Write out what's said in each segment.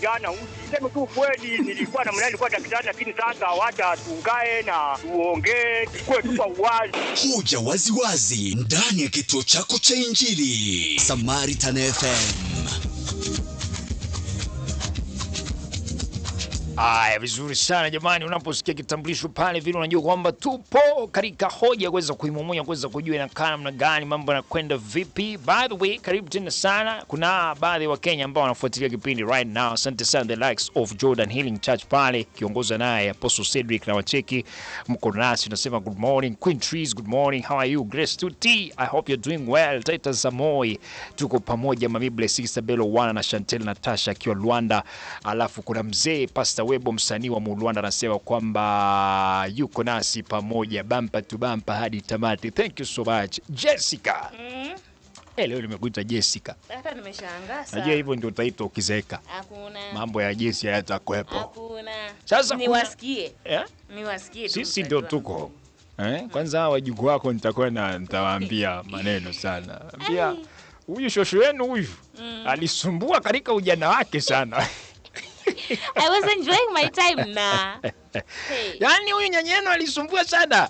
Jana usiseme tu kweli, nilikuwa na mlani kwa daktari, lakini sasa wacha tukae na tuongee tukue tu kwa uwazi. Hoja wazi wazi ndani ya kituo chako cha Injili Samaritan FM. Vizuri sana jamani, unaposikia kitambulisho pale vile unajua kwamba tupo katika hoja kuweza kuimumunya, kuweza kujua inakaa namna gani, mambo yanakwenda vipi. By the way, karibu tena sana. Kuna baadhi wa Kenya ambao wanafuatilia kipindi right now. Asante sana, the likes of Jordan Healing Church pale kiongoza naye Apostle Cedric na wacheki mko nasi. Tunasema good morning Queen Trees, good morning, how are you? Grace to T, I hope you're doing well. Taita Samoi tuko pamoja, Mami Blessing Sabelo wana na Chantel Natasha akiwa Luanda. Alafu kuna mzee Pastor Webo msanii wa Mulwanda anasema kwamba yuko nasi pamoja bampa tu bampa hadi tamati. Thank you so much Jessica. Leo nimekuita Jessica. Hata nimeshangaa sana. Najua hivyo ndio utaitwa ukizeeka. Hakuna. Mambo ya Jesi hayatakuepo. Hakuna. Sasa niwasikie. Niwasikie tu. Sisi ndio tuko. Kwanza wajukuu wako nitawaambia maneno sana. Ambia huyu shosho wenu huyu alisumbua katika ujana wake sana. I was enjoying my time na. Hey. Yaani huyu nyanyeno alisumbua sana.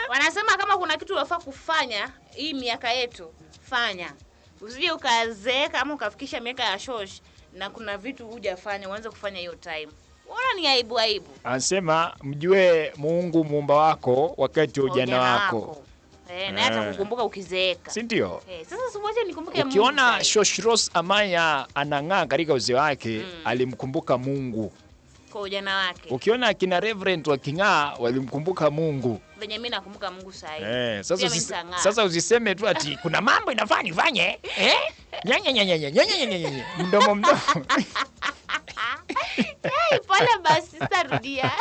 Wanasema kama kuna kitu unafaa kufanya hii miaka yetu, fanya. Usije ukazeeka ama ukafikisha miaka ya shosh na kuna vitu hujafanya uanze kufanya hiyo time. Unaona ni aibu. Anasema mjue Mungu muumba wako wakati wa ujana wako. Na hata kukumbuka ukizeeka. Si ndio? Sasa siwache nikumbuke Mungu. Ukiona Shoshros Amaya anang'aa katika uzee wake, alimkumbuka Mungu kwa ujana wake. Ukiona akina Reverend waking'aa walimkumbuka Mungu. Venye mimi nakumbuka Mungu sasa hivi. Sasa usiseme tu ati kuna mambo inafaa nifanye. Nyanya. Mdomo. Pole basi tarudia.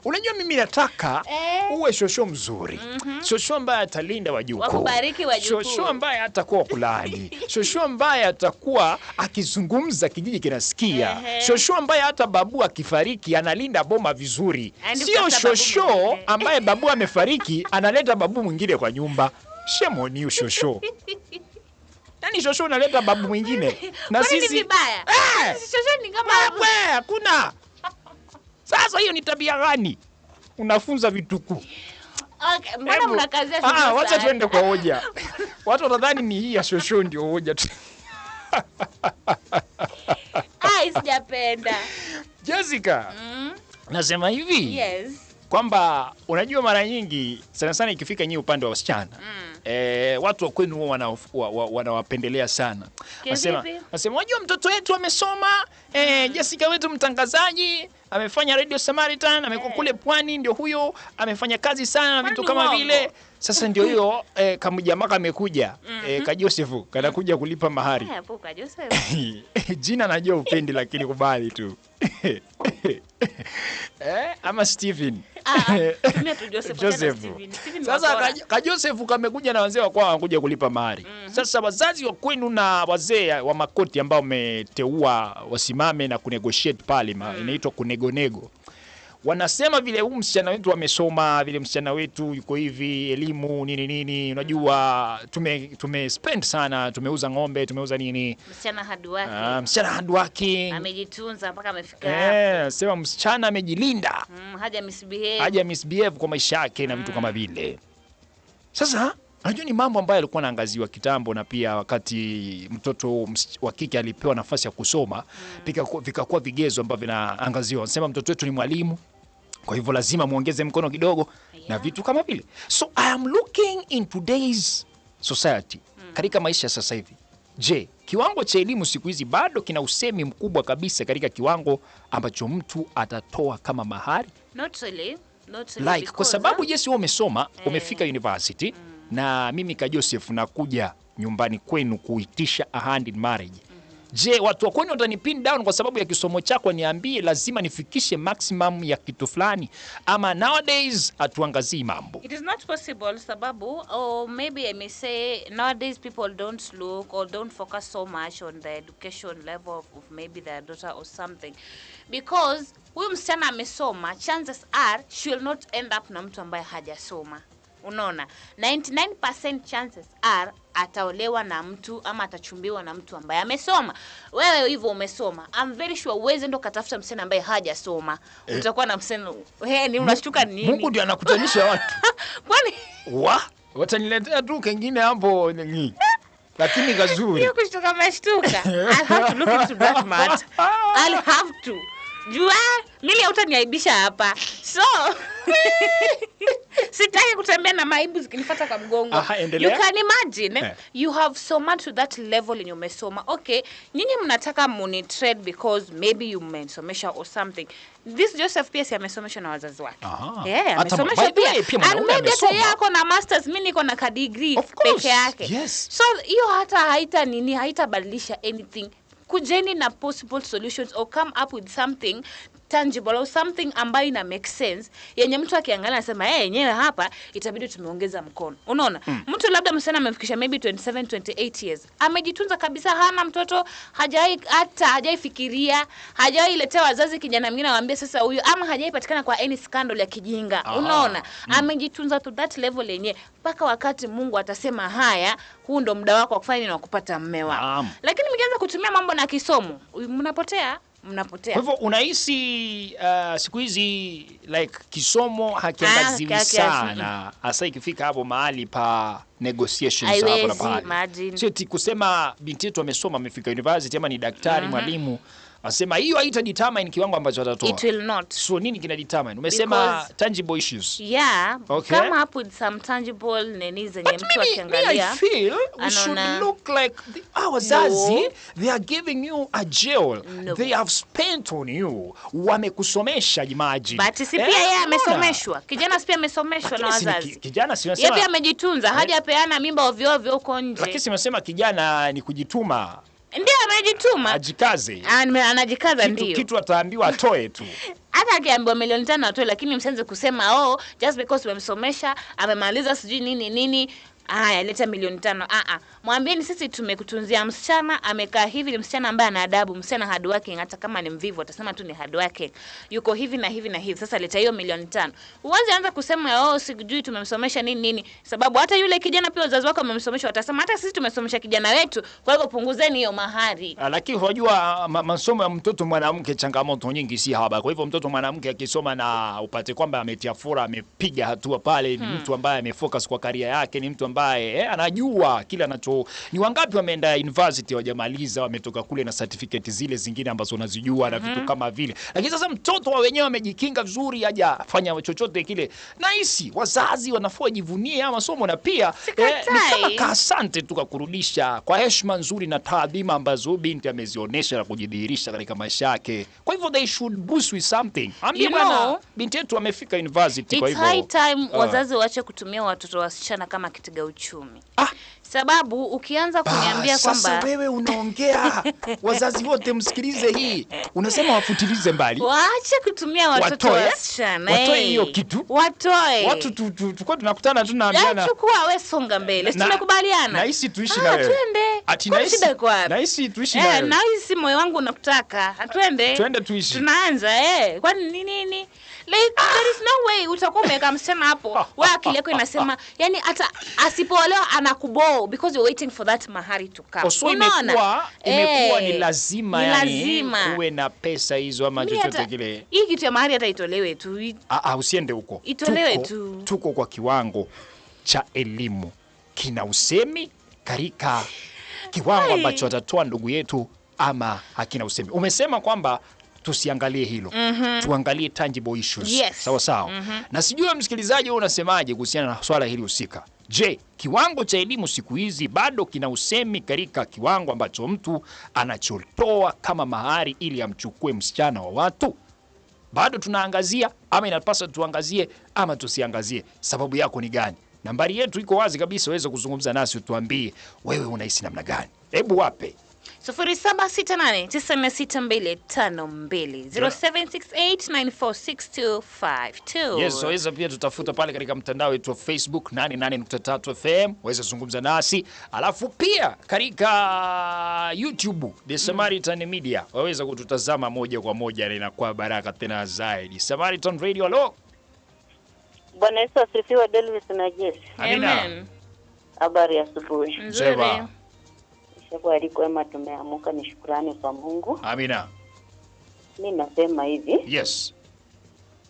Unajua mimi nataka uwe shosho mzuri. Shosho ambaye atalinda wajukuu. Wakubariki wajukuu. Shosho ambaye atakuwa kulani. Shosho ambaye atakuwa akizungumza kijiji kinasikia. Shosho ambaye hata babu akifariki analinda boma vizuri. Sio shosho ambaye babu amefariki analeta babu mwingine kwa nyumba. Shemoni shosho. Nani shosho unaleta babu mwingine? Na sisi vibaya. Shosho ni kama hakuna. Sasa hiyo ni tabia gani? Unafunza vituku. Okay, mbona mnakazia shosho? Wacha tuende kwa hoja. Watu watadhani ni hii ya shosho ndio hoja tu. Sijapenda. Jessica. Nasema hivi. Yes. Kwamba unajua mara nyingi sana ikifika nyinyi upande wa wasichana. Watu wa kwenu wanawapendelea sana. Nasema unajua mtoto wetu amesoma, Jessica wetu mtangazaji, amefanya Radio Samaritan, amekuwa kule Pwani, ndio huyo amefanya kazi sana na vitu kama vile. Sasa ndio hiyo kama jamaa amekuja, ka Joseph kanakuja kulipa mahari. Hapo ka Joseph. Jina najua upendi lakini kubali tu. Ama Stephen. Mimi tu Joseph. Sasa ka Joseph kamekuja na wazee wa kwao wanakuja kulipa mahari. Sasa wazazi wa kwenu na wazee wa Makoti ambao umeteua wasimame na kunegotiate pale, inaitwa kunegonego. Wanasema vile huyu msichana wetu amesoma, vile msichana wetu yuko hivi, elimu nini, unajua tume sana, tumeuza ng'ombe, tumeuza nini. Msichana hard working. Amejitunza mpaka amefika hapo. Sema msichana amejilinda. Haja misbehave kwa maisha yake na vitu kama vile. Sasa unajua ni mambo ambayo yalikuwa yanaangaziwa kitambo, na pia wakati mtoto wa kike alipewa nafasi ya kusoma, vikakuwa vigezo ambavyo vinaangaziwa. Wanasema mtoto wetu ni mwalimu, kwa hivyo lazima muongeze mkono kidogo na vitu kama vile. So I am looking in today's society, katika maisha sasa hivi. Je, kiwango cha elimu siku hizi bado kina usemi mkubwa kabisa katika kiwango ambacho mtu atatoa kama mahari? Not really. Like kwa sababu Jesse wewe umesoma, umefika university, na mimi ka Joseph nakuja nyumbani kwenu kuitisha a hand in marriage. Je, watu wa kwenu watanipin down kwa sababu ya kisomo chako, niambie lazima nifikishe maximum ya kitu fulani, ama nowadays atuangazii mambo? It is not possible sababu, or maybe I may say nowadays people don't look or don't focus so much on the education level of maybe their daughter or something, because huyu msichana amesoma, chances are she will not end up na mtu ambaye hajasoma. Unaona? 99% chances are ataolewa na mtu ama atachumbiwa na mtu ambaye amesoma. Wewe hivyo umesoma. I'm very sure uweze ndo katafuta msichana ambaye hajasoma. Utakuwa na msichana ni unashtuka nini? Mungu ndiye anakutanisha watu. Kwani wataniletea tu kingine hapo nini? Lakini kazuri. Hiyo kushtuka mashtuka. I have to look into that matter. I'll have to. Jua mimi hautaniaibisha hapa. So sitaki kutembea na maibu zikinifuata kwa mgongo. You can imagine you have so much to that level in umesoma. Okay, nyinyi mnataka muni trade because maybe you mmesomesha or something. This Joseph pia si amesomeshwa na wazazi wake. Amesomeshwa pia. And maybe hata yako na masters, mimi niko na degree peke yake. Yes. So hiyo hata haitabadilisha anything. Kujeni na possible solutions or come up with something tangible or something ambayo ina make sense yenye mtu akiangalia anasema yenyewe hapa itabidi tumeongeza mkono. Unaona? Mtu labda msichana amefikisha maybe 27 28 years. Amejitunza kabisa, hana mtoto, hajaifikiria, hajailetea wazazi kijana mwingine waambie sasa huyu, ama hajaipatikana kwa any scandal ya kijinga. Unaona? Amejitunza to that level yenyewe mpaka wakati Mungu atasema haya, huu ndo muda wako wa kufanya nini, wa kupata mume wako. Lakini mkianza kutumia mambo na kisomo, mnapotea. Kwa hivyo unahisi siku hizi like kisomo hakiangaziwi sana hasa ikifika hapo mahali pa negotiations hapo na pale. Sio kusema binti yetu amesoma amefika university ama ni daktari mwalimu asema hiyo haita determine kiwango ambacho atatoa. It will not. So nini kina determine? Umesema tangible issues. Yeah. Okay. Come up with some tangible nini zenye mtu akiangalia. I feel we should look like our wazazi, they are giving you a jewel. They have spent on you. Wamekusomesha jimaji. But si pia yeye amesomeshwa. Kijana si pia amesomeshwa na wazazi. Kijana si unasema. Yeye pia amejitunza, hajapeana mimba ovyo ovyo huko nje. Lakini si unasema kijana ni kujituma. Ndio amejituma. Ajikaze. Anajikaza ndio. Kitu ataambiwa atoe tu. Hata akiambiwa milioni 5 atoe, lakini msianze kusema just because umemsomesha amemaliza sijui nini haya leta milioni 5. Mwambieni sisi tumekutunzia msichana amekaa hivi, ni msichana ambaye ana adabu, msichana hard working, hata kama ni mvivu atasema tu ni hard working. Yuko hivi na hivi na hivi. Sasa leta hiyo milioni 5. Uanze anza kusema sijui tumemsomesha nini, sababu hata yule kijana pia wazazi wako wamemsomesha, watasema hata sisi tumesomesha kijana wetu, kwa hivyo punguzeni hiyo mahari. Lakini unajua masomo ya mtoto mwanamke changamoto nyingi si haba. Kwa hivyo mtoto mwanamke akisoma na upate kwamba ametia fora, amepiga hatua pale, ni mtu ambaye amefocus kwa career yake, ni mtu ambaye anajua kila anacho. Ni wangapi wameenda university wajamaliza, wametoka kule na certificate zile zingine ambazo wanazijua na vitu kama vile. Lakini sasa mtoto wa wenyewe amejikinga vizuri, hajafanya chochote kile. Nahisi wazazi wanafua jivunie masomo na pia ni kama asante tu kurudisha kwa heshima nzuri na taadhima ambazo binti amezionyesha na kujidhihirisha katika maisha yake. Kwa hivyo they should boost with something. Bwana binti yetu amefika university, kwa hivyo it's high time wazazi waache kutumia watoto wasichana kama kitega uchumi. Sababu ukianza kuniambia kwamba sasa wewe unaongea wazazi wote msikilize hii. Unasema wafutilize mbali. Waache kutumia watoto wasichana. Watoe hiyo kitu. Watoe. Watu tukao tunakutana tu naambiana. Chukua wewe songa mbele. Tumekubaliana. Nahisi tuishi na wewe. Twende. Ati nahisi tuishi na wewe. Nahisi moyo wangu unakutaka. Twende. Twende tuishi. Tunaanza kwani nini? Like there is no way utakuwa umeka msichana hapo. Wewe akili yako inasema yani hata asipoolewa anakubo because you're waiting for that mahari to come. Unaona? Imekuwa ni lazima yani uwe na pesa hizo ama chochote kile. Hii kitu ya mahari hata itolewe tu. Usiende huko. Itolewe tu. Tuko kwa kiwango cha elimu. Kina usemi karika kiwango ambacho atatoa ndugu yetu ama hakina usemi. Umesema kwamba tusiangalie hilo. Tuangalie tangible issues. Yes. Sawa sawa. Na sijui msikilizaji wewe unasemaje kuhusiana na swala hili husika. Je, kiwango cha elimu siku hizi bado kina usemi katika kiwango ambacho mtu anachotoa kama mahari ili amchukue msichana wa watu? Bado tunaangazia ama inapaswa tuangazie ama tusiangazie? Sababu yako ni gani? Nambari yetu iko wazi kabisa, uweze kuzungumza nasi utuambie wewe unahisi namna gani. Hebu wape 0768946252 0768946252. Yes, waweza pia tutafuta pale katika mtandao wetu wa Facebook 88.3 FM, waweza zungumza nasi. Alafu pia katika YouTube The Samaritan Media waweza kututazama moja kwa moja na inakuwa baraka tena zaidi. Samaritan Radio, hello. Bwana Yesu asifiwe. Delvis na Jesse. Amina. Habari ya asubuhi. Nzuri. Shekwa alikwema, tumeamuka, ni shukrani kwa Mungu. Amina. Mimi nasema hivi. Yes.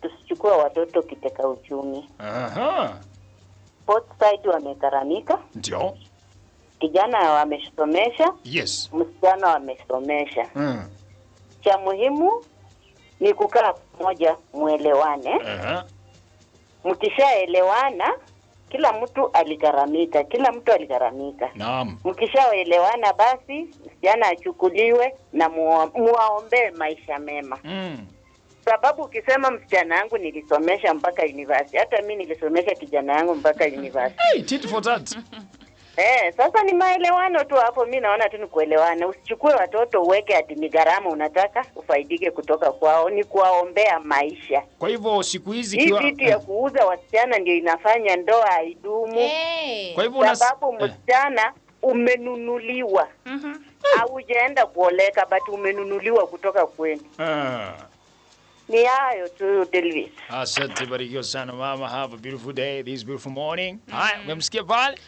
Tusichukue watoto kiteka uchumi. Aha. Both side wamekaramika. Ndio. Kijana wamesomesha. Yes. Msichana wamesomesha. Cha muhimu ni kukaa pamoja, muelewane. Aha. Mkishaelewana, kila mtu aligaramika. Naam. Mkishaelewana basi msichana achukuliwe na muwaombee maisha mema. Sababu ukisema msichana wangu nilisomesha mpaka university, hata mimi nilisomesha kijana wangu mpaka university. Hey, tit for tat. Sasa ni maelewano tu hapo. Mimi naona tu ni kuelewana. Usichukue watoto uweke ati ni gharama unataka ufaidike kutoka kwao, ni kuwaombea maisha. Kwa hivyo siku hizi hii vitu ya kuuza wasichana ndio inafanya ndoa haidumu. Kwa hivyo sababu msichana umenunuliwa. Haujaenda kuoleka but umenunuliwa kutoka kwenu. Ni hayo tu, Delvis. Asante, barikiwa sana mama. Have a beautiful day, this beautiful morning. Haya, umemsikia pale?